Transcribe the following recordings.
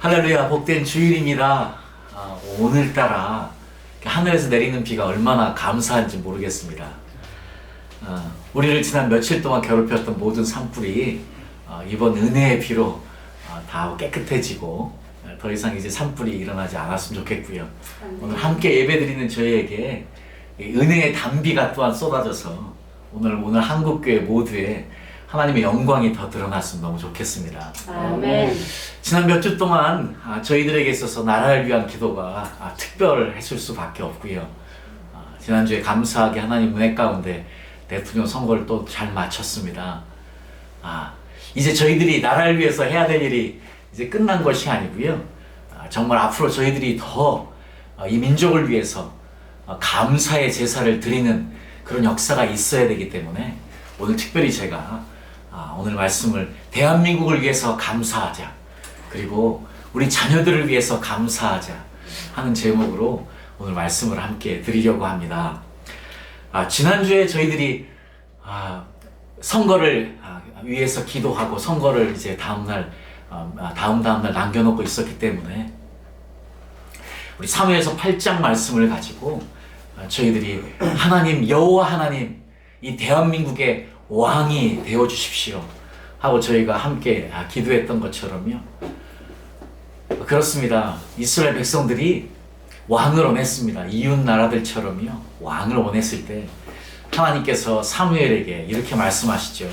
할렐루야, 복된 주일입니다. 오늘따라 하늘에서 내리는 비가 얼마나 감사한지 모르겠습니다. 우리를 지난 며칠 동안 괴롭혔던 모든 산불이 이번 은혜의 비로 다 깨끗해지고 더 이상 이제 산불이 일어나지 않았으면 좋겠고요. 오늘 함께 예배드리는 저희에게 은혜의 단비가 또한 쏟아져서 오늘 한국교회 모두에 하나님의 영광이 더 드러났으면 너무 좋겠습니다. 아멘. 지난 몇 주 동안 저희들에게 있어서 나라를 위한 기도가 특별했을 수밖에 없고요. 지난주에 감사하게 하나님 은혜 가운데 대통령 선거를 또 잘 마쳤습니다. 이제 저희들이 나라를 위해서 해야 될 일이 이제 끝난 것이 아니고요. 정말 앞으로 저희들이 더 이 민족을 위해서 감사의 제사를 드리는 그런 역사가 있어야 되기 때문에 오늘 특별히 제가 오늘 말씀을 대한민국을 위해서 감사하자, 그리고 우리 자녀들을 위해서 감사하자 하는 제목으로 오늘 말씀을 함께 드리려고 합니다. 지난주에 저희들이 선거를 위해서 기도하고 선거를 이제 다음날 남겨놓고 있었기 때문에 우리 사무엘서 8장 말씀을 가지고 저희들이 하나님, 여호와 하나님, 이 대한민국의 왕이 되어 주십시오 하고 저희가 함께 기도했던 것처럼요. 그렇습니다. 이스라엘 백성들이 왕을 원했습니다. 이웃 나라들처럼요. 왕을 원했을 때 하나님께서 사무엘에게 이렇게 말씀하시죠.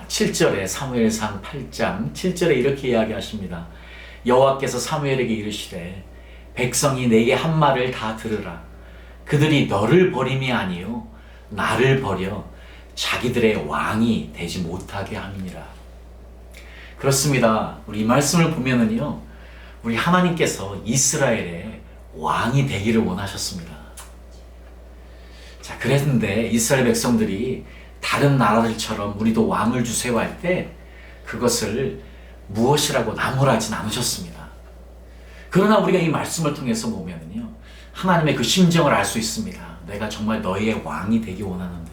7절에 사무엘상 8장 7절에 이렇게 이야기하십니다. 여호와께서 사무엘에게 이르시되 백성이 내게 한 말을 다 들으라. 그들이 너를 버림이 아니요 나를 버려 자기들의 왕이 되지 못하게 함이니라. 그렇습니다. 우리 이 말씀을 보면은요, 우리 하나님께서 이스라엘의 왕이 되기를 원하셨습니다. 자, 그랬는데 이스라엘 백성들이 다른 나라들처럼 우리도 왕을 주세요 할 때 그것을 무엇이라고 나무라진 않으셨습니다. 그러나 우리가 이 말씀을 통해서 보면은요, 하나님의 그 심정을 알 수 있습니다. 내가 정말 너희의 왕이 되기 원하는데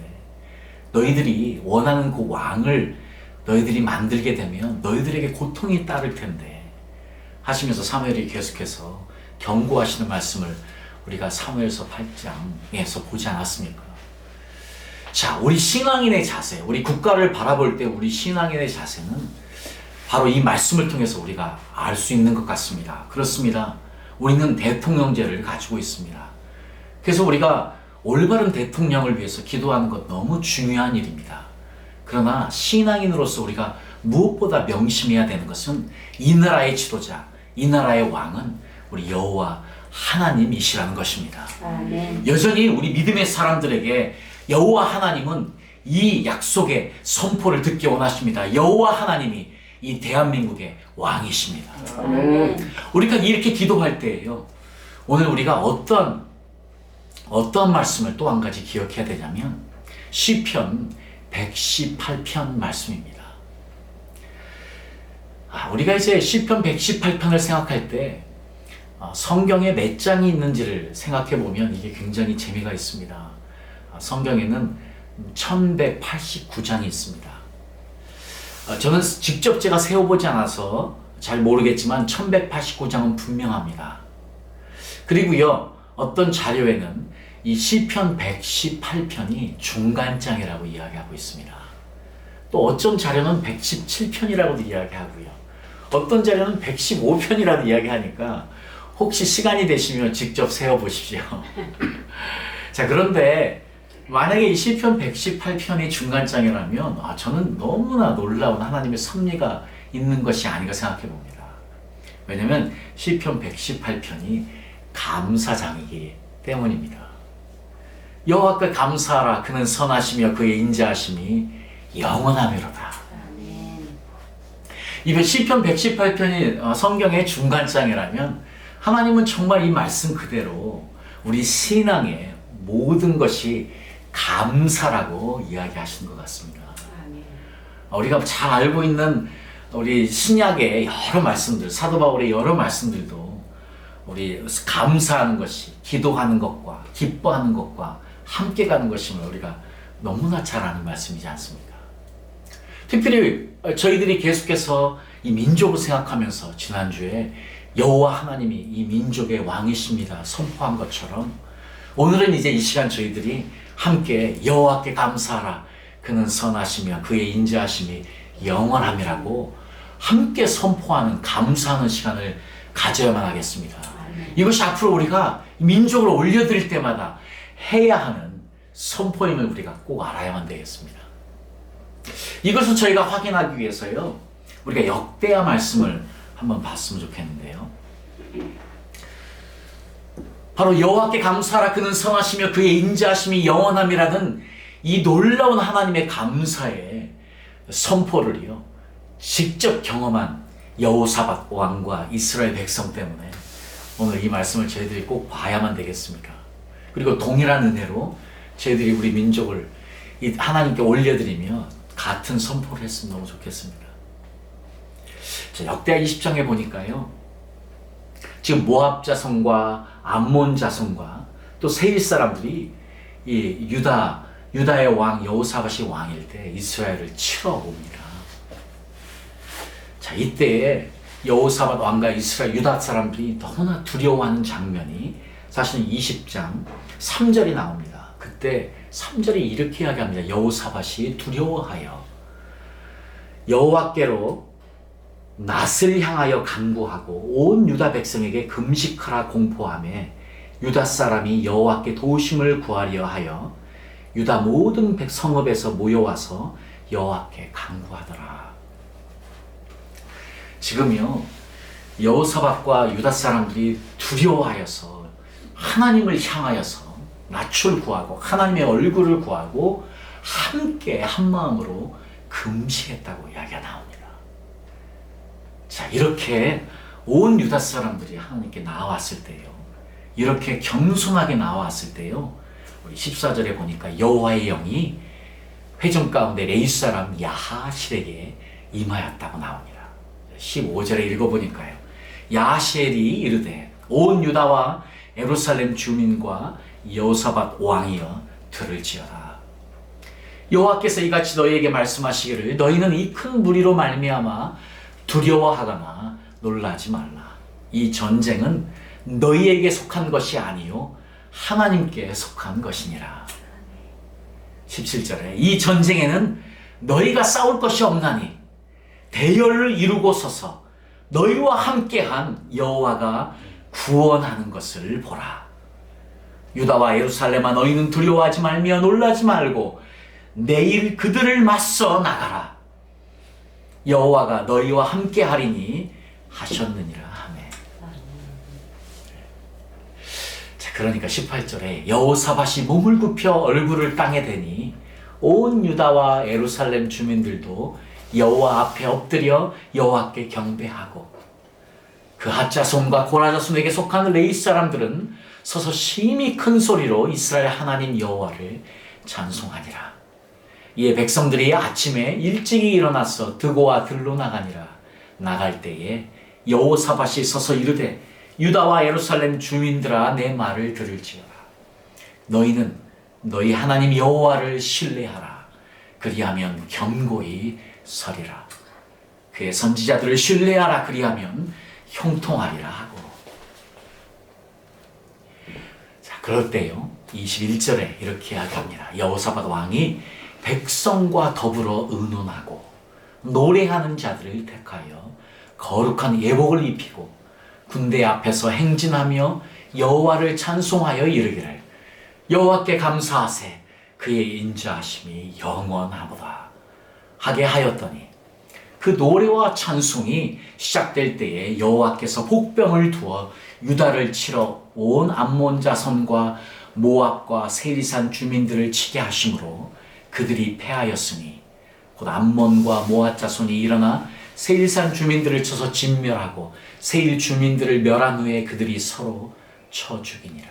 너희들이 원하는 그 왕을 너희들이 만들게 되면 너희들에게 고통이 따를 텐데 하시면서 사무엘이 계속해서 경고하시는 말씀을 우리가 사무엘서 8장에서 보지 않았습니까? 자, 우리 신앙인의 자세, 우리 국가를 바라볼 때 우리 신앙인의 자세는 바로 이 말씀을 통해서 우리가 알 수 있는 것 같습니다. 그렇습니다. 우리는 대통령제를 가지고 있습니다. 그래서 우리가 올바른 대통령을 위해서 기도하는 것 너무 중요한 일입니다. 그러나 신앙인으로서 우리가 무엇보다 명심해야 되는 것은 이 나라의 지도자, 이 나라의 왕은 우리 여호와 하나님이시라는 것입니다. 아멘. 여전히 우리 믿음의 사람들에게 여호와 하나님은 이 약속의 선포를 듣기 원하십니다. 여호와 하나님이 이 대한민국의 왕이십니다. 아멘. 우리가 이렇게 기도할 때에요, 오늘 우리가 어떠한 말씀을 또 한 가지 기억해야 되냐면 시편 118편 말씀입니다. 우리가 이제 시편 118편을 생각할 때 성경에 몇 장이 있는지를 생각해 보면 이게 굉장히 재미가 있습니다. 성경에는 1189장이 있습니다. 저는 직접 제가 세어보지 않아서 잘 모르겠지만 1189장은 분명합니다. 그리고요, 어떤 자료에는 이 시편 118편이 중간장이라고 이야기하고 있습니다. 또 어떤 자료는 117편이라고도 이야기하고요. 어떤 자료는 115편이라도 이야기하니까 혹시 시간이 되시면 직접 세어보십시오. 자, 그런데 만약에 이 시편 118편이 중간장이라면 저는 너무나 놀라운 하나님의 섭리가 있는 것이 아닌가 생각해 봅니다. 왜냐하면 시편 118편이 감사장이기 때문입니다. 여호와께 감사하라. 그는 선하시며 그의 인자하심이 영원하미로다. 이 시편 118편이 성경의 중간장이라면 하나님은 정말 이 말씀 그대로 우리 신앙의 모든 것이 감사라고 이야기하시는 것 같습니다. 우리가 잘 알고 있는 우리 신약의 여러 말씀들, 사도 바울의 여러 말씀들도 우리 감사하는 것이 기도하는 것과 기뻐하는 것과 함께 가는 것임을 우리가 너무나 잘 아는 말씀이지 않습니까? 특별히 저희들이 계속해서 이 민족을 생각하면서 지난주에 여호와 하나님이 이 민족의 왕이십니다 선포한 것처럼 오늘은 이제 이 시간 저희들이 함께 여호와께 감사하라 그는 선하시며 그의 인자하심이 영원함이라고 함께 선포하는 감사하는 시간을 가져야만 하겠습니다. 이것이 앞으로 우리가 민족을 올려드릴 때마다 해야 하는 선포임을 우리가 꼭 알아야만 되겠습니다. 이것을 저희가 확인하기 위해서요, 우리가 역대하 말씀을 한번 봤으면 좋겠는데요. 바로 여호와께 감사하라 그는 선하시며 그의 인자하심이 영원함이라는 이 놀라운 하나님의 감사의 선포를요 직접 경험한 여호사밧 왕과 이스라엘 백성 때문에 오늘 이 말씀을 저희들이 꼭 봐야만 되겠습니까? 그리고 동일한 은혜로 저희들이 우리 민족을 하나님께 올려드리며 같은 선포를 했으면 너무 좋겠습니다. 자, 역대하 20장에 보니까요, 지금 모압 자손과 암몬 자손과 또 세일 사람들이 이 유다의 왕 여호사밧이 왕일 때 이스라엘을 치러 옵니다. 자, 이때에 여호사밧 왕과 이스라엘 유다 사람들이 너무나 두려워하는 장면이 사실은 20장 3절이 나옵니다. 그때 3절이 이렇게 이야기합니다. 여호사밧이 두려워하여 여호와께로 낫을 향하여 간구하고 온 유다 백성에게 금식하라 공포하며 유다 사람이 여호와께 도우심을 구하려 하여 유다 모든 성읍에서 모여와서 여호와께 간구하더라. 지금요 여호사밧과 유다 사람들이 두려워하여서 하나님을 향하여서 낯을 구하고 하나님의 얼굴을 구하고 함께 한 마음으로 금식했다고 이야기가 나옵니다. 자, 이렇게 온 유다 사람들이 하나님께 나왔을 때요, 이렇게 겸손하게 나왔을 때요, 우리 14절에 보니까 여호와의 영이 회중 가운데 레위 사람 야하실에게 임하였다고 나옵니다. 15절에 읽어보니까요, 야하실이 이르되 온 유다와 예루살렘 주민과 여호사밧 왕이여 들을지어다. 여호와께서 이같이 너희에게 말씀하시기를 너희는 이 큰 무리로 말미암아 두려워하거나 놀라지 말라. 이 전쟁은 너희에게 속한 것이 아니요 하나님께 속한 것이니라. 17절에 이 전쟁에는 너희가 싸울 것이 없나니 대열을 이루고 서서 너희와 함께한 여호와가 구원하는 것을 보라. 유다와 예루살렘아 너희는 두려워하지 말며 놀라지 말고 내일 그들을 맞서 나가라. 여호와가 너희와 함께하리니 하셨느니라 하매. 자, 그러니까 18절에 여호사밧이 몸을 굽혀 얼굴을 땅에 대니 온 유다와 예루살렘 주민들도 여호와 앞에 엎드려 여호와께 경배하고 그 핫자손과 고라자손에게 속한 레위 사람들은 서서 심히 큰 소리로 이스라엘 하나님 여호와를 찬송하니라. 이에 백성들이 아침에 일찍이 일어나서 드고와 들로 나가니라. 나갈 때에 여호사밧이 서서 이르되 유다와 예루살렘 주민들아 내 말을 들을지어다. 너희는 너희 하나님 여호와를 신뢰하라. 그리하면 견고히 서리라. 그의 선지자들을 신뢰하라. 그리하면 형통하리라 하고. 자, 그럴 때요 21절에 이렇게 이야기합니다. 여호사밧 왕이 백성과 더불어 의논하고 노래하는 자들을 택하여 거룩한 예복을 입히고 군대 앞에서 행진하며 여호와를 찬송하여 이르기를 여호와께 감사하세 그의 인자하심이 영원하도다 하게 하였더니 그 노래와 찬송이 시작될 때에 여호와께서 복병을 두어 유다를 치러 온 암몬 자손과 모압과 세리산 주민들을 치게 하심으로 그들이 패하였으니 곧 암몬과 모압 자손이 일어나 세일산 주민들을 쳐서 진멸하고 세일 주민들을 멸한 후에 그들이 서로 쳐 죽이니라.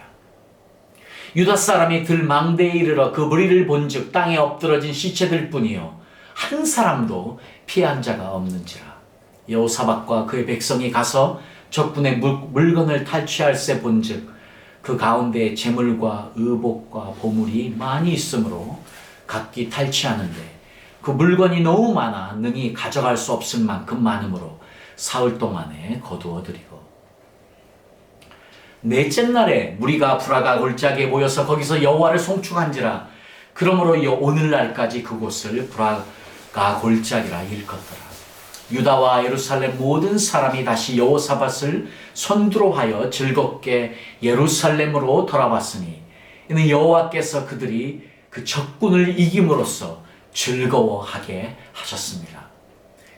유다 사람이 들망대에 이르러 그 무리를 본즉 땅에 엎드러진 시체들 뿐이요 한 사람도 피한 자가 없는지라. 여호사밧과 그의 백성이 가서 적군의 물건을 탈취할세 본즉 그 가운데 재물과 의복과 보물이 많이 있으므로 각기 탈취하는데 그 물건이 너무 많아 능히 가져갈 수 없을 만큼 많으므로 사흘 동안에 거두어드리고 넷째 날에 무리가 브라가 골짜기에 모여서 거기서 여호와를 송축한지라. 그러므로 오늘날까지 그곳을 브라가 골짜기라 일컫더라. 유다와 예루살렘 모든 사람이 다시 여호사밧을 선두로 하여 즐겁게 예루살렘으로 돌아왔으니 이는 여호와께서 그들이 그 적군을 이김으로써 즐거워하게 하셨습니다.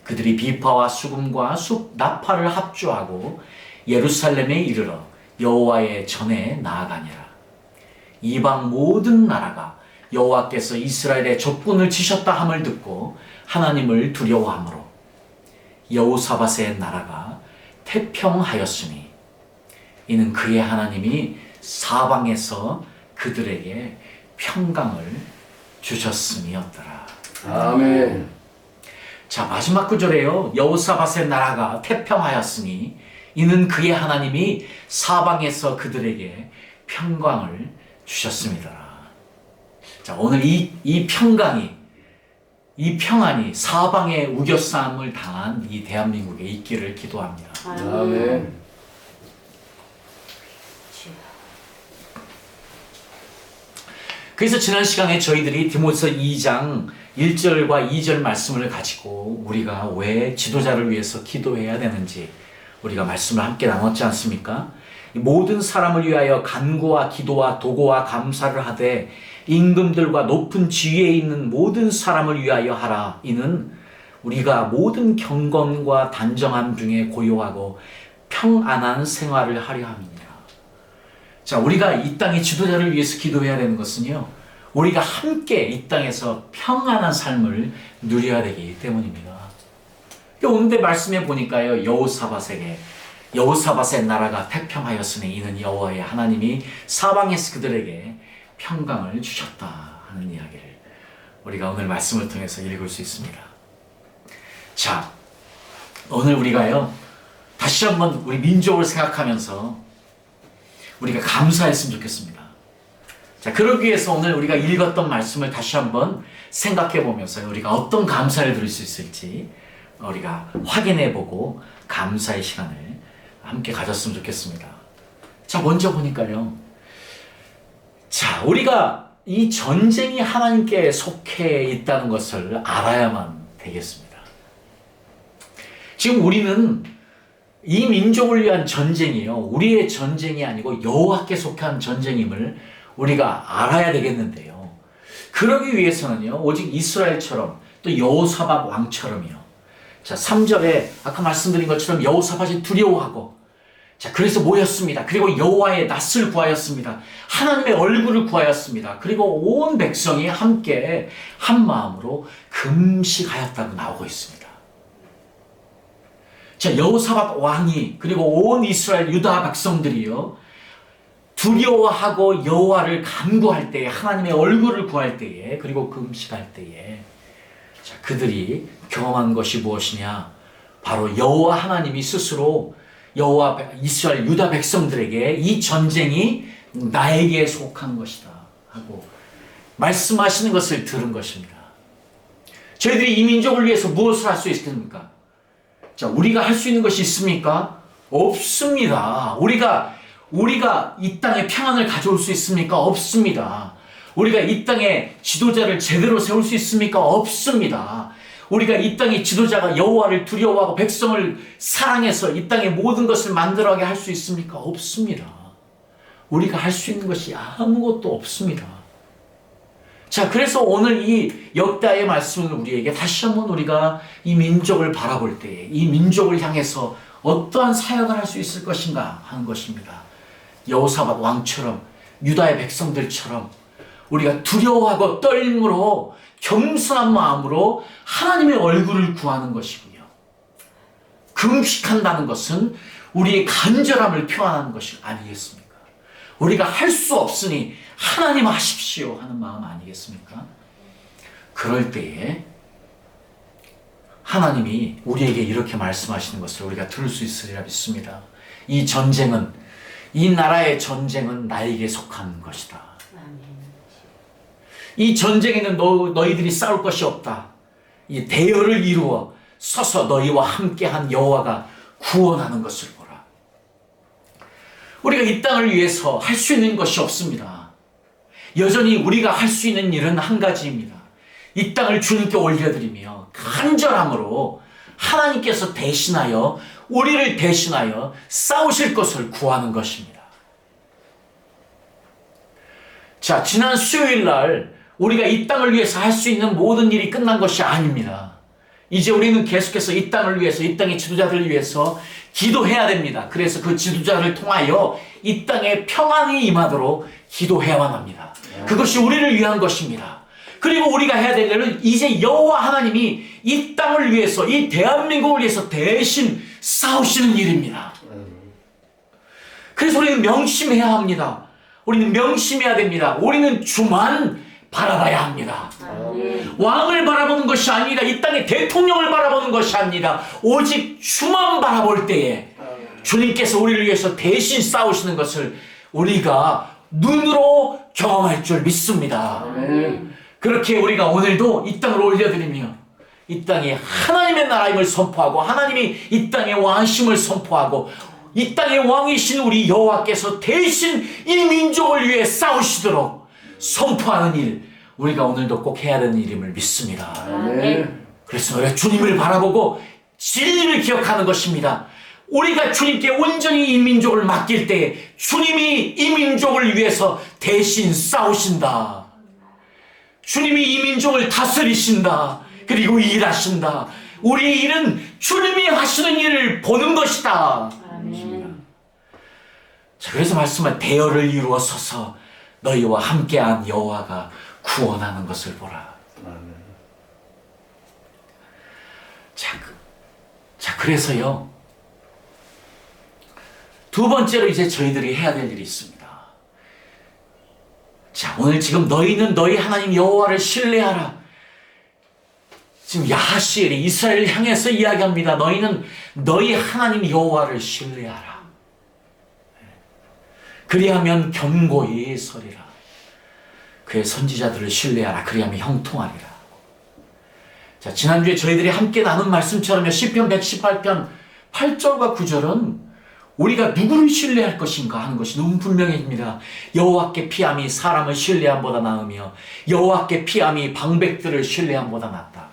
그들이 비파와 수금과 나팔을 합주하고 예루살렘에 이르러 여호와의 전에 나아가니라. 이방 모든 나라가 여호와께서 이스라엘의 적군을 치셨다 함을 듣고 하나님을 두려워하므로 여호사밧의 나라가 태평하였으니 이는 그의 하나님이 사방에서 그들에게 평강을 주셨음이었더라. 아멘. 자, 마지막 구절에요. 여호사밧의 나라가 태평하였으니 이는 그의 하나님이 사방에서 그들에게 평강을 주셨습니다. 자, 오늘 이 평안이 사방에 우겨싸움을 당한 이 대한민국에 있기를 기도합니다. 아멘. 그래서 지난 시간에 저희들이 디모데서 2장 1절과 2절 말씀을 가지고 우리가 왜 지도자를 위해서 기도해야 되는지 우리가 말씀을 함께 나눴지 않습니까? 모든 사람을 위하여 간구와 기도와 도고와 감사를 하되 임금들과 높은 지위에 있는 모든 사람을 위하여 하라. 이는 우리가 모든 경건과 단정함 중에 고요하고 평안한 생활을 하려 함이니라. 자, 우리가 이 땅의 지도자를 위해서 기도해야 되는 것은요, 우리가 함께 이 땅에서 평안한 삶을 누려야 되기 때문입니다. 오늘 말씀에 보니까요, 여호사밧의 나라가 태평하였으니 이는 여호와의 하나님이 사방에서 그들에게 평강을 주셨다 하는 이야기를 우리가 오늘 말씀을 통해서 읽을 수 있습니다. 자, 오늘 우리가요, 다시 한번 우리 민족을 생각하면서 우리가 감사했으면 좋겠습니다. 자, 그러기 위해서 오늘 우리가 읽었던 말씀을 다시 한번 생각해 보면서 우리가 어떤 감사를 드릴 수 있을지 우리가 확인해 보고 감사의 시간을 함께 가졌으면 좋겠습니다. 자, 먼저 보니까요. 자, 우리가 이 전쟁이 하나님께 속해 있다는 것을 알아야만 되겠습니다. 지금 우리는 이 민족을 위한 전쟁이요, 우리의 전쟁이 아니고 여호와께 속한 전쟁임을 우리가 알아야 되겠는데요. 그러기 위해서는요, 오직 이스라엘처럼 또 여호사밧 왕처럼요. 자, 3절에 아까 말씀드린 것처럼 여호사밧이 두려워하고, 자, 그래서 모였습니다. 그리고 여호와의 낯을 구하였습니다. 하나님의 얼굴을 구하였습니다. 그리고 온 백성이 함께 한 마음으로 금식하였다고 나오고 있습니다. 자, 여호사밧 왕이 그리고 온 이스라엘 유다 백성들이요, 두려워하고 여호와를 간구할 때에, 하나님의 얼굴을 구할 때에, 그리고 금식할 때에, 자, 그들이 경험한 것이 무엇이냐? 바로 여호와 하나님이 스스로 이스라엘 유다 백성들에게 이 전쟁이 나에게 속한 것이다 하고 말씀하시는 것을 들은 것입니다. 저희들이 이 민족을 위해서 무엇을 할 수 있습니까? 자, 우리가 할 수 있는 것이 있습니까? 없습니다. 우리가 이 땅에 평안을 가져올 수 있습니까? 없습니다. 우리가 이 땅에 지도자를 제대로 세울 수 있습니까? 없습니다. 우리가 이 땅의 지도자가 여호와를 두려워하고 백성을 사랑해서 이 땅의 모든 것을 만들어가게 할 수 있습니까? 없습니다. 우리가 할 수 있는 것이 아무것도 없습니다. 자, 그래서 오늘 이 역다의 말씀을 우리에게 다시 한번 우리가 이 민족을 바라볼 때에 이 민족을 향해서 어떠한 사역을 할 수 있을 것인가 하는 것입니다. 여호사밧 왕처럼, 유다의 백성들처럼 우리가 두려워하고 떨림으로 겸손한 마음으로 하나님의 얼굴을 구하는 것이고요. 금식한다는 것은 우리의 간절함을 표현하는 것이 아니겠습니까? 우리가 할 수 없으니 하나님 하십시오 하는 마음 아니겠습니까? 그럴 때에 하나님이 우리에게 이렇게 말씀하시는 것을 우리가 들을 수 있으리라 믿습니다. 이 전쟁은, 이 나라의 전쟁은 나에게 속한 것이다. 이 전쟁에는 너희들이 싸울 것이 없다. 이 대열을 이루어 서서 너희와 함께한 여호와가 구원하는 것을 보라. 우리가 이 땅을 위해서 할 수 있는 것이 없습니다. 여전히 우리가 할 수 있는 일은 한 가지입니다. 이 땅을 주님께 올려드리며 간절함으로 하나님께서 대신하여 우리를 대신하여 싸우실 것을 구하는 것입니다. 자, 지난 수요일 날 우리가 이 땅을 위해서 할 수 있는 모든 일이 끝난 것이 아닙니다. 이제 우리는 계속해서 이 땅을 위해서, 이 땅의 지도자들을 위해서 기도해야 됩니다. 그래서 그 지도자를 통하여 이 땅에 평안이 임하도록 기도해야만 합니다. 그것이 우리를 위한 것입니다. 그리고 우리가 해야 될 일은 이제 여호와 하나님이 이 땅을 위해서, 이 대한민국을 위해서 대신 싸우시는 일입니다. 그래서 우리는 명심해야 합니다. 우리는 명심해야 됩니다. 우리는 주만 바라봐야 합니다. 아멘. 왕을 바라보는 것이 아니라 이 땅의 대통령을 바라보는 것이 아니라 오직 주만 바라볼 때에 주님께서 우리를 위해서 대신 싸우시는 것을 우리가 눈으로 경험할 줄 믿습니다. 아멘. 그렇게 우리가 오늘도 이 땅을 올려드리며 이 땅에 하나님의 나라임을 선포하고 하나님이 이 땅의 왕심을 선포하고 이 땅의 왕이신 우리 여호와께서 대신 이 민족을 위해 싸우시도록 선포하는 일, 우리가 오늘도 꼭 해야 되는 일임을 믿습니다. 아멘. 그래서 우리가 주님을 바라보고 진리를 기억하는 것입니다. 우리가 주님께 온전히 이 민족을 맡길 때에 주님이 이 민족을 위해서 대신 싸우신다. 주님이 이 민족을 다스리신다. 그리고 일하신다. 우리의 일은 주님이 하시는 일을 보는 것이다. 아멘. 자, 그래서 말씀은 대열을 이루어 서서 너희와 함께한 여호와가 구원하는 것을 보라. 아멘. 자, 그래서요. 두 번째로 이제 저희들이 해야 될 일이 있습니다. 자, 오늘 지금 너희는 너희 하나님 여호와를 신뢰하라. 지금 야하시엘이 이스라엘을 향해서 이야기합니다. 너희는 너희 하나님 여호와를 신뢰하라. 그리하면 견고히 서리라. 그의 선지자들을 신뢰하라. 그리하면 형통하리라. 자, 지난주에 저희들이 함께 나눈 말씀처럼요. 시편 118편 8절과 9절은 우리가 누구를 신뢰할 것인가 하는 것이 너무 분명해집니다. 여호와께 피함이 사람을 신뢰함보다 나으며 여호와께 피함이 방백들을 신뢰함보다 낫다.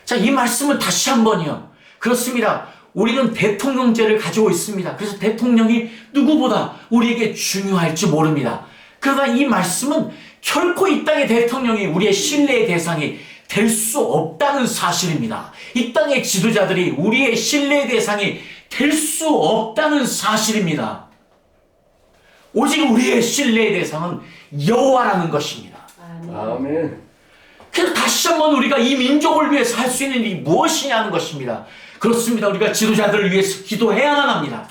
자, 이 말씀은 다시 한번요. 그렇습니다. 우리는 대통령제를 가지고 있습니다. 그래서 대통령이 누구보다 우리에게 중요할지 모릅니다. 그러나 이 말씀은 결코 이 땅의 대통령이 우리의 신뢰의 대상이 될 수 없다는 사실입니다. 이 땅의 지도자들이 우리의 신뢰의 대상이 될 수 없다는 사실입니다. 오직 우리의 신뢰의 대상은 여호와라는 것입니다. 아멘. 그래서 다시 한번 우리가 이 민족을 위해서 할 수 있는 일이 무엇이냐는 것입니다. 그렇습니다. 우리가 지도자들을 위해서 기도해야만 합니다.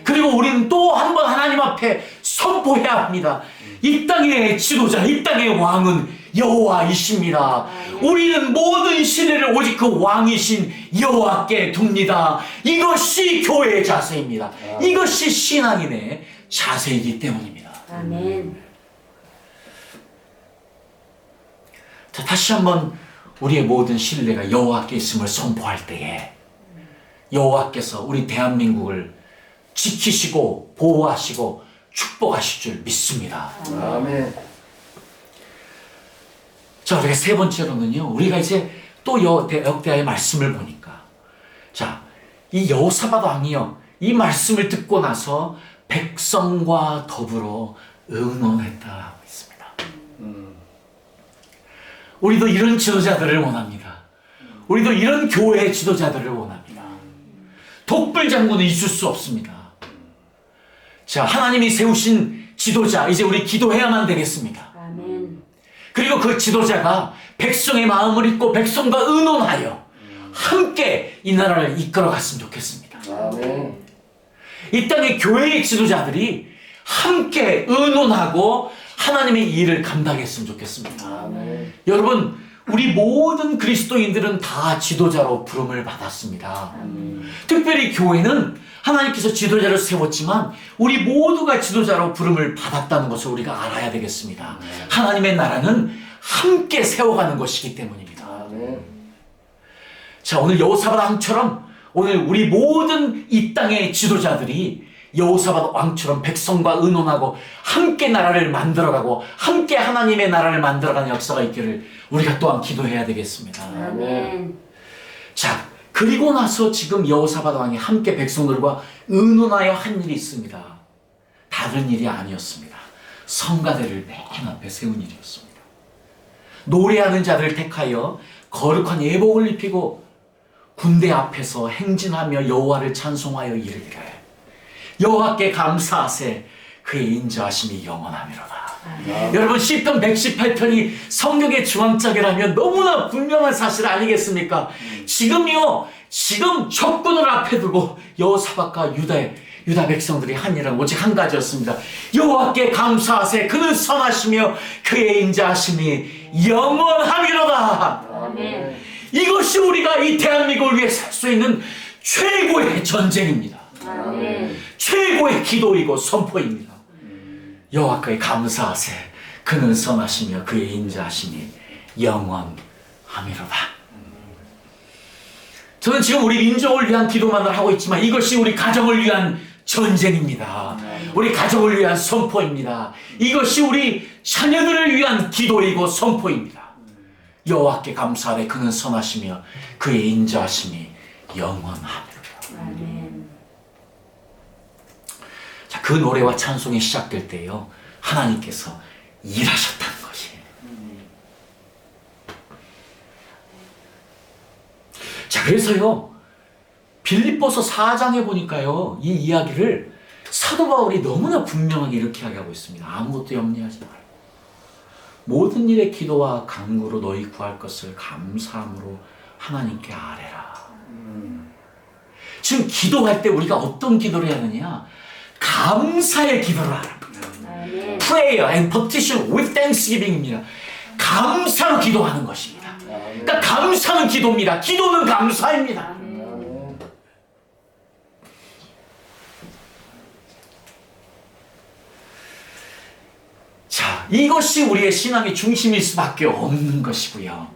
그리고 우리는 또 한 번 하나님 앞에 선포해야 합니다. 이 땅의 지도자, 이 땅의 왕은 여호와이십니다. 우리는 모든 신뢰를 오직 그 왕이신 여호와께 둡니다. 이것이 교회의 자세입니다. 이것이 신앙인의 자세이기 때문입니다. 아멘. 자, 다시 한번 우리의 모든 신뢰가 여호와께 있음을 선포할 때에 여호와께서 우리 대한민국을 지키시고 보호하시고 축복하실 줄 믿습니다. 아멘. 자, 우리가 세 번째로는요, 우리가 이제 또 역대하의 말씀을 보니까, 자, 이 여호사밧 왕이요, 이 말씀을 듣고 나서 백성과 더불어 의논했다고 있습니다. 우리도 이런 지도자들을 원합니다. 우리도 이런 교회의 지도자들을 원합니다. 독불 장군은 있을 수 없습니다. 자, 하나님이 세우신 지도자, 이제 우리 기도해야만 되겠습니다. 아멘. 그리고 그 지도자가 백성의 마음을 읽고 백성과 의논하여 함께 이 나라를 이끌어 갔으면 좋겠습니다. 아멘. 이 땅의 교회의 지도자들이 함께 의논하고 하나님의 일을 감당했으면 좋겠습니다. 아멘. 여러분, 우리 모든 그리스도인들은 다 지도자로 부름을 받았습니다. 특별히 교회는 하나님께서 지도자를 세웠지만 우리 모두가 지도자로 부름을 받았다는 것을 우리가 알아야 되겠습니다. 하나님의 나라는 함께 세워가는 것이기 때문입니다. 아멘. 자, 오늘 여호사밧 왕처럼 오늘 우리 모든 이 땅의 지도자들이 여호사밧 왕처럼 백성과 의논하고 함께 나라를 만들어가고 함께 하나님의 나라를 만들어가는 역사가 있기를 우리가 또한 기도해야 되겠습니다. 아멘. 자, 그리고 나서 지금 여호사밧 왕이 함께 백성들과 의논하여 한 일이 있습니다. 다른 일이 아니었습니다. 성가대를 맨 앞에 세운 일이었습니다. 노래하는 자들을 택하여 거룩한 예복을 입히고 군대 앞에서 행진하며 여호와를 찬송하여 이르기를 여호와께 감사하세 그의 인자하심이 영원하미로다. 여러분, 시편 118편이 성경의 중앙짝이라면 너무나 분명한 사실 아니겠습니까? 지금 적군을 앞에 두고 여호사밧과 유다 백성들이 한 일은 오직 한 가지였습니다. 여호와께 감사하세 그는 선하시며 그의 인자하심이 영원하미로다. 아멘. 이것이 우리가 이 대한민국을 위해 살 수 있는 최고의 전쟁입니다. 아멘. 최고의 기도이고 선포입니다. 여호와께 감사하세 그는 선하시며 그의 인자하심이 영원하미로다. 저는 지금 우리 민족을 위한 기도만을 하고 있지만 이것이 우리 가정을 위한 전쟁입니다. 우리 가정을 위한 선포입니다. 이것이 우리 자녀들을 위한 기도이고 선포입니다. 여호와께 감사하되 그는 선하시며 그의 인자하심이 영원하미로다. 아멘. 자, 그 노래와 찬송이 시작될 때요, 하나님께서 일하셨다는 것이에요. 자, 그래서요, 빌립보서 4장에 보니까요, 이 이야기를 사도 바울이 너무나 분명하게 이렇게 이야기하고 있습니다. 아무것도 염려하지 말고 모든 일에 기도와 간구로 너희 구할 것을 감사함으로 하나님께 아뢰라. 지금 기도할 때 우리가 어떤 기도를 해야 하느냐? 감사의 기도를 하라. 아멘. Prayer and petition with thanksgiving입니다. 감사로 기도하는 것입니다. 그러니까 감사는 기도입니다. 기도는 감사입니다. 자, 이것이 우리의 신앙의 중심일 수밖에 없는 것이고요.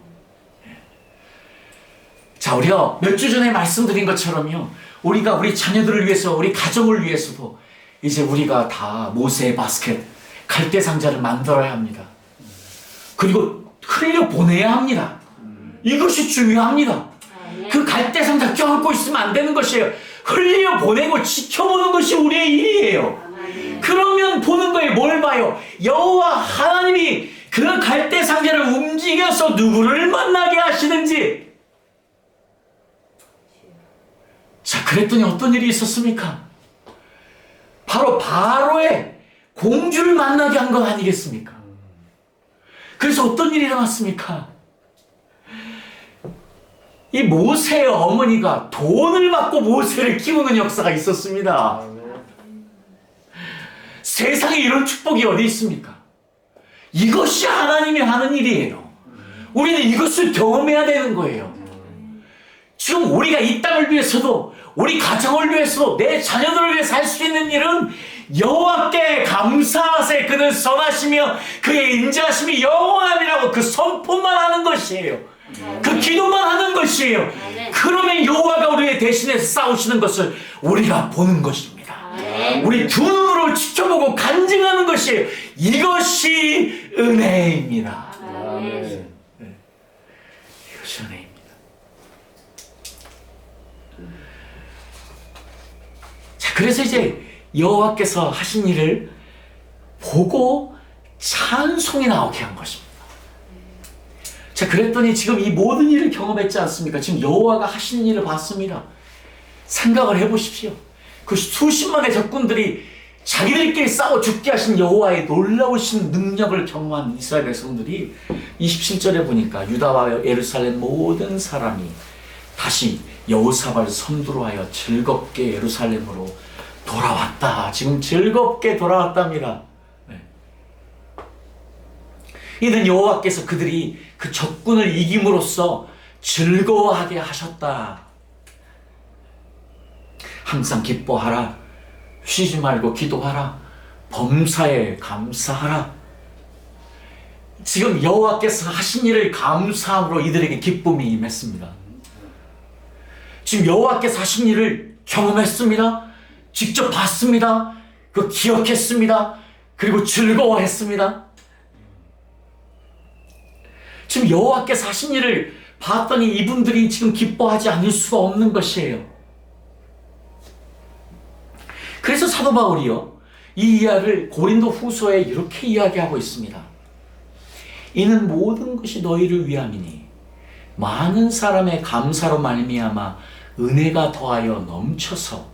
자, 우리가 몇 주 전에 말씀드린 것처럼요, 우리가 우리 자녀들을 위해서, 우리 가정을 위해서도 이제 우리가 다 모세의 바스켓, 갈대 상자를 만들어야 합니다. 그리고 흘려 보내야 합니다. 이것이 중요합니다. 그 갈대 상자 껴안고 있으면 안 되는 것이에요. 흘려 보내고 지켜보는 것이 우리의 일이에요. 그러면 보는 거에 뭘 봐요? 여호와 하나님이 그 갈대 상자를 움직여서 누구를 만나게 하시는지. 자, 그랬더니 어떤 일이 있었습니까? 바로 바로의 공주를 만나게 한 것 아니겠습니까? 그래서 어떤 일이 일어났습니까? 이 모세의 어머니가 돈을 받고 모세를 키우는 역사가 있었습니다. 세상에 이런 축복이 어디 있습니까? 이것이 하나님이 하는 일이에요. 우리는 이것을 경험해야 되는 거예요. 지금 우리가 이 땅을 위해서도, 우리 가정을 위해서도, 내 자녀들을 위해 살 수 있는 일은 여호와께 감사하세 그는 선하시며 그의 인자하심이 영원함이라고 그 선포만 하는 것이에요. 그 기도만 하는 것이에요. 그러면 여호와가 우리의 대신해서 싸우시는 것을 우리가 보는 것입니다. 우리 두 눈으로 지켜보고 간증하는 것이에요. 이것이 은혜입니다. 아멘. 이것이 은혜입니다. 자, 그래서 이제 여호와께서 하신 일을 보고 찬송이 나오게 한 것입니다. 자, 그랬더니 지금 이 모든 일을 경험했지 않습니까? 지금 여호와가 하시는 일을 봤습니다. 생각을 해보십시오. 그 수십만의 적군들이 자기들끼리 싸워 죽게 하신 여호와의 놀라우신 능력을 경험한 이스라엘 백성들이 27절에 보니까 유다와 예루살렘 모든 사람이 다시 여호사밧을 선두로 하여 즐겁게 예루살렘으로 돌아왔다. 지금 즐겁게 돌아왔답니다. 네. 이는 여호와께서 그들이 그 적군을 이김으로써 즐거워하게 하셨다. 항상 기뻐하라. 쉬지 말고 기도하라. 범사에 감사하라. 지금 여호와께서 하신 일을 감사함으로 이들에게 기쁨이 임했습니다. 지금 여호와께서 하신 일을 경험했습니다. 직접 봤습니다. 그 기억했습니다. 그리고 즐거워했습니다. 지금 여호와께서 하신 일을 봤더니 이분들이 지금 기뻐하지 않을 수가 없는 것이에요. 그래서 사도 바울이요, 이 이야기를 고린도 후서에 이렇게 이야기하고 있습니다. 이는 모든 것이 너희를 위함이니 많은 사람의 감사로 말미암아 은혜가 더하여 넘쳐서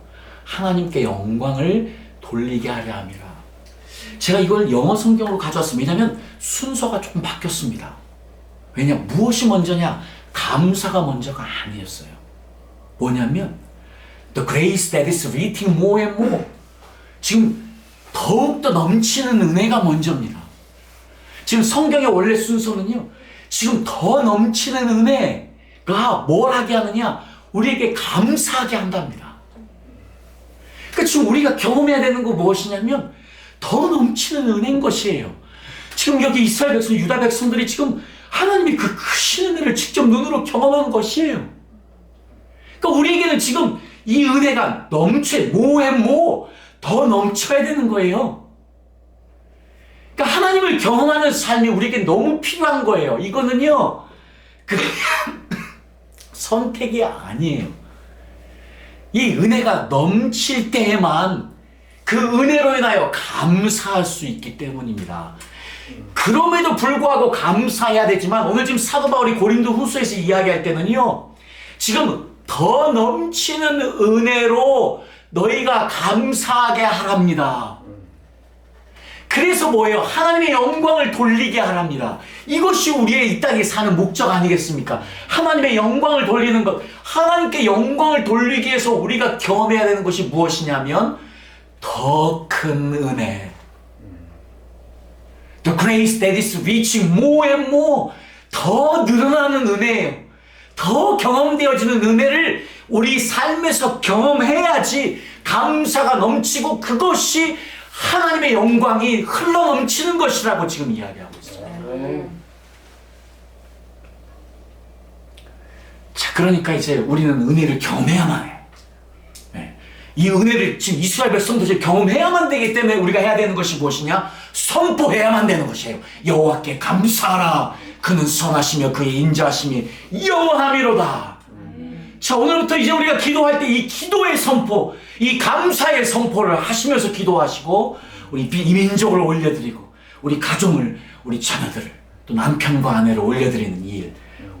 하나님께 영광을 돌리게 하려 함이라. 제가 이걸 영어 성경으로 가져왔습니다. 왜냐하면 순서가 조금 바뀌었습니다. 왜냐, 무엇이 먼저냐? 감사가 먼저가 아니었어요. 뭐냐면 The grace that is written more and more. 지금 더욱더 넘치는 은혜가 먼저입니다. 지금 성경의 원래 순서는요, 지금 더 넘치는 은혜가 뭘 하게 하느냐? 우리에게 감사하게 한답니다. 그러니까 지금 우리가 경험해야 되는 거 무엇이냐면 더 넘치는 은혜인 것이에요. 지금 여기 이스라엘 백성, 유다 백성들이 지금 하나님의 그 크신 은혜를 직접 눈으로 경험한 것이에요. 그러니까 우리에게는 지금 이 은혜가 더 넘쳐야 되는 거예요. 그러니까 하나님을 경험하는 삶이 우리에게 너무 필요한 거예요. 이거는요, 그냥 선택이 아니에요. 이 은혜가 넘칠 때에만 그 은혜로 인하여 감사할 수 있기 때문입니다. 그럼에도 불구하고 감사해야 되지만, 오늘 지금 사도 바울이 고린도 후서에서 이야기할 때는요, 지금 더 넘치는 은혜로 너희가 감사하게 하랍니다. 그래서 뭐예요? 하나님의 영광을 돌리게 하랍니다. 이것이 우리의 이 땅에 사는 목적 아니겠습니까? 하나님의 영광을 돌리는 것, 하나님께 영광을 돌리기 위해서 우리가 경험해야 되는 것이 무엇이냐면 더 큰 은혜, The grace that is reaching more and more, 더 늘어나는 은혜예요. 더 경험되어지는 은혜를 우리 삶에서 경험해야지 감사가 넘치고 그것이 하나님의 영광이 흘러넘치는 것이라고 지금 이야기하고 있습니다. 자, 그러니까 이제 우리는 은혜를 경험해야만 해요. 네. 이 은혜를 지금 이스라엘 백성들이 경험해야만 되기 때문에 우리가 해야 되는 것이 무엇이냐? 선포해야만 되는 것이에요. 여호와께 감사하라. 그는 선하시며 그의 인자하심이 영원함이로다. 자, 오늘부터 이제 우리가 기도할 때 이 기도의 선포, 이 감사의 선포를 하시면서 기도하시고, 우리 이 민족을 올려드리고, 우리 가정을, 우리 자녀들을, 또 남편과 아내를 올려드리는 이 일,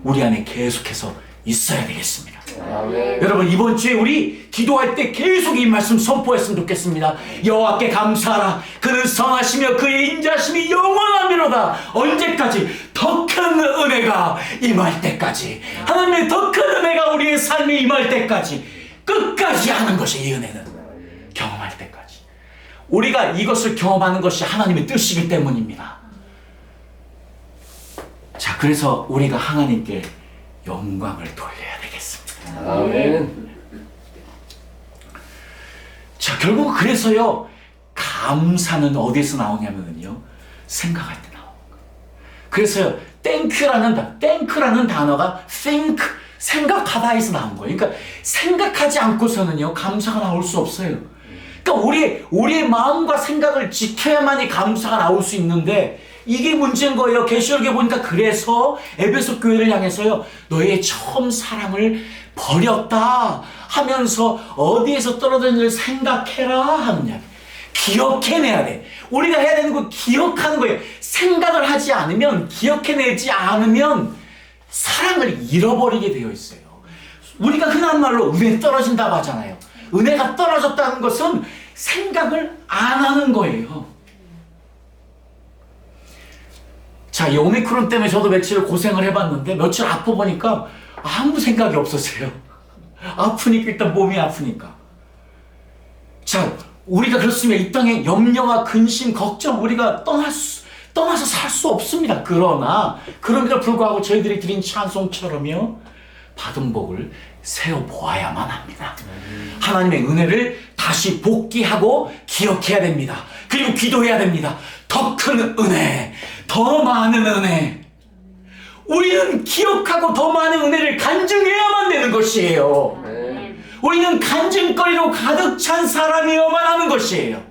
우리 안에 계속해서 있어야 되겠습니다. 아멘. 여러분, 이번 주에 우리 기도할 때 계속 이 말씀 선포했으면 좋겠습니다. 여호와께 감사하라. 그는 선하시며 그의 인자심이 영원함이로다. 언제까지? 더 큰 은혜가 임할 때까지. 하나님의 더 큰 은혜가 우리의 삶에 임할 때까지. 끝까지 하는 것이 이 은혜는. 경험할 때까지. 우리가 이것을 경험하는 것이 하나님의 뜻이기 때문입니다. 자, 그래서 우리가 하나님께 영광을 돌려야 되겠습니다. 아멘. 자, 결국 그래서요, 감사는 어디에서 나오냐면요, 생각할 때 나오는 거예요. 그래서요, 땡크라는 단어가 think, 생각하다에서 나온 거예요. 그러니까 생각하지 않고서는요, 감사가 나올 수 없어요. 그러니까 우리의 마음과 생각을 지켜야만이 감사가 나올 수 있는데, 이게 문제인 거예요. 계시록에 보니까 그래서 에베소 교회를 향해서요, 너희의 처음 사랑을 버렸다 하면서 어디에서 떨어졌는지를 생각해라 하느냐. 기억해내야 돼. 우리가 해야 되는 거 기억하는 거예요. 생각을 하지 않으면, 기억해내지 않으면 사랑을 잃어버리게 되어 있어요. 우리가 흔한 말로 은혜 떨어진다고 하잖아요. 은혜가 떨어졌다는 것은 생각을 안 하는 거예요. 자, 이 오미크론 때문에 저도 며칠 고생을 해봤는데, 며칠 아파 보니까 아무 생각이 없었어요. 아프니까, 일단 몸이 아프니까. 자, 우리가 그렇습니다. 이 땅에 염려와 근심, 걱정, 우리가 떠나서 살 수 없습니다. 그럼에도 불구하고 저희들이 드린 찬송처럼요, 받은 복을 세어보아야만 합니다. 하나님의 은혜를 다시 복기하고 기억해야 됩니다. 그리고 기도해야 됩니다. 더 큰 은혜, 더 많은 은혜. 우리는 기억하고 더 많은 은혜를 간증해야만 되는 것이에요. 우리는 간증거리로 가득 찬 사람이어만 하는 것이에요.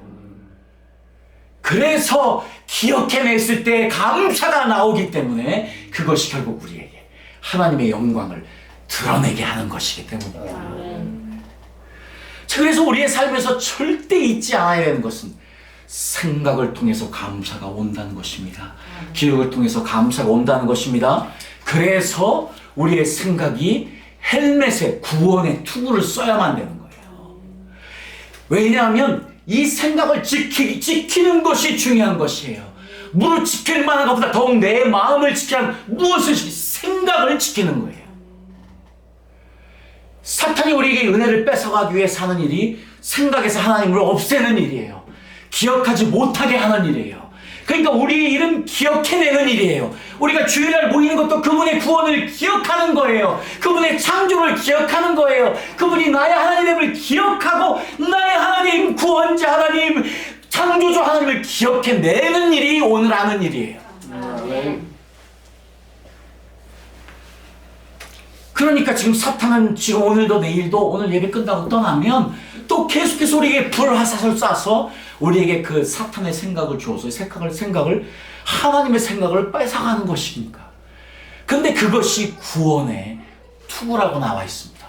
그래서 기억해냈을 때 감사가 나오기 때문에 그것이 결국 우리에게 하나님의 영광을 드러내게 하는 것이기 때문입니다. 아멘. 자, 그래서 우리의 삶에서 절대 잊지 않아야 되는 것은 생각을 통해서 감사가 온다는 것입니다. 기억을 통해서 감사가 온다는 것입니다. 그래서 우리의 생각이 헬멧에 구원의 투구를 써야만 되는 거예요. 왜냐하면 이 생각을 지키는 것이 중요한 것이에요. 무릇 지킬 만한 것보다 더욱 내 마음을 지켜야 하는 무엇을 생각을 지키는 거예요. 사탄이 우리에게 은혜를 뺏어가기 위해 사는 일이 생각에서 하나님을 없애는 일이에요. 기억하지 못하게 하는 일이에요. 그러니까 우리의 일은 기억해내는 일이에요. 우리가 주일날 모이는 것도 그분의 구원을 기억하는 거예요. 그분의 창조를 기억하는 거예요. 그분이 나의 하나님을 기억하고 나의 하나님, 구원자 하나님, 창조주 하나님을 기억해내는 일이 오늘 하는 일이에요. 아멘. 그러니까 지금 사탄은 지금 오늘도 내일도 오늘 예배 끝나고 떠나면 또 계속해서 우리에게 불화살을 쏴서 우리에게 그 사탄의 생각을 주어서 생각을 하나님의 생각을 뺏어가는 것이니까. 근데 그것이 구원의 투구라고 나와 있습니다.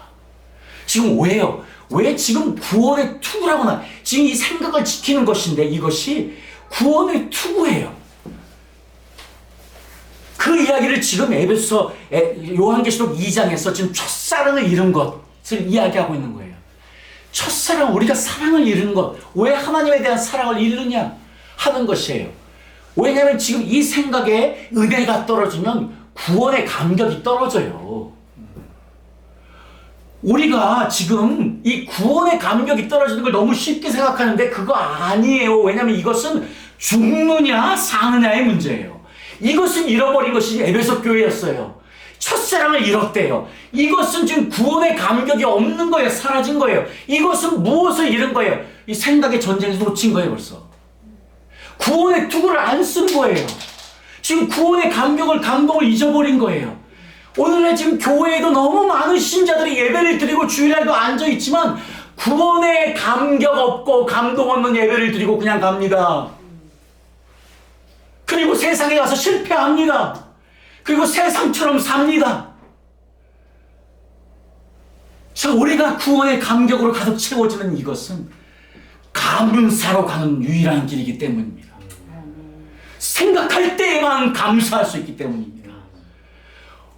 지금 왜요? 왜 지금 구원의 투구라고 지금 이 생각을 지키는 것인데 이것이 구원의 투구예요. 그 이야기를 지금 에베소 요한계시록 2장에서 지금 첫사랑을 잃은 것을 이야기하고 있는 거예요. 첫사랑, 우리가 사랑을 잃은 것, 왜 하나님에 대한 사랑을 잃느냐 하는 것이에요. 왜냐하면 지금 이 생각에 은혜가 떨어지면 구원의 감격이 떨어져요. 우리가 지금 이 구원의 감격이 떨어지는 걸 너무 쉽게 생각하는데 그거 아니에요. 왜냐하면 이것은 죽느냐 사느냐의 문제예요. 이것은 잃어버린 것이 에베소 교회였어요. 첫사랑을 잃었대요. 이것은 지금 구원의 감격이 없는 거예요. 사라진 거예요. 이것은 무엇을 잃은 거예요? 이 생각의 전쟁에서 놓친 거예요. 벌써 구원의 투구를 안 쓴 거예요. 지금 구원의 감동을 잊어버린 거예요. 오늘날 지금 교회에도 너무 많은 신자들이 예배를 드리고 주일날도 앉아있지만 구원의 감격 없고 감동 없는 예배를 드리고 그냥 갑니다. 그리고 세상에 가서 실패합니다. 그리고 세상처럼 삽니다. 자, 우리가 구원의 감격으로 가득 채워지는 이것은 감사로 가는 유일한 길이기 때문입니다. 생각할 때에만 감사할 수 있기 때문입니다.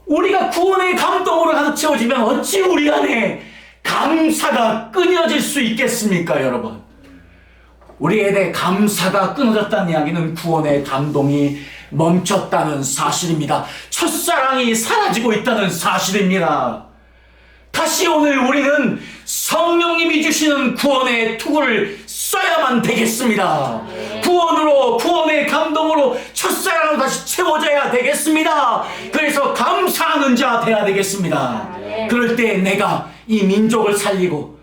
우리가 구원의 감동으로 가득 채워지면 어찌 우리 안에 감사가 끊어질 수 있겠습니까, 여러분? 우리에 대해 감사가 끊어졌다는 이야기는 구원의 감동이 멈췄다는 사실입니다. 첫사랑이 사라지고 있다는 사실입니다. 다시 오늘 우리는 성령님이 주시는 구원의 투구를 써야만 되겠습니다. 구원으로, 구원의 감동으로, 첫사랑으로 다시 채워져야 되겠습니다. 그래서 감사하는 자 되어야 되겠습니다. 그럴 때 내가 이 민족을 살리고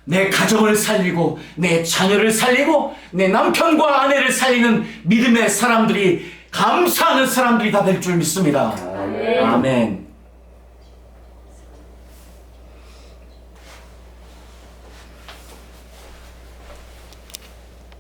내 가정을 살리고 내 자녀를 살리고 내 남편과 아내를 살리는 믿음의 사람들이, 감사하는 사람들이 다 될 줄 믿습니다. 아멘.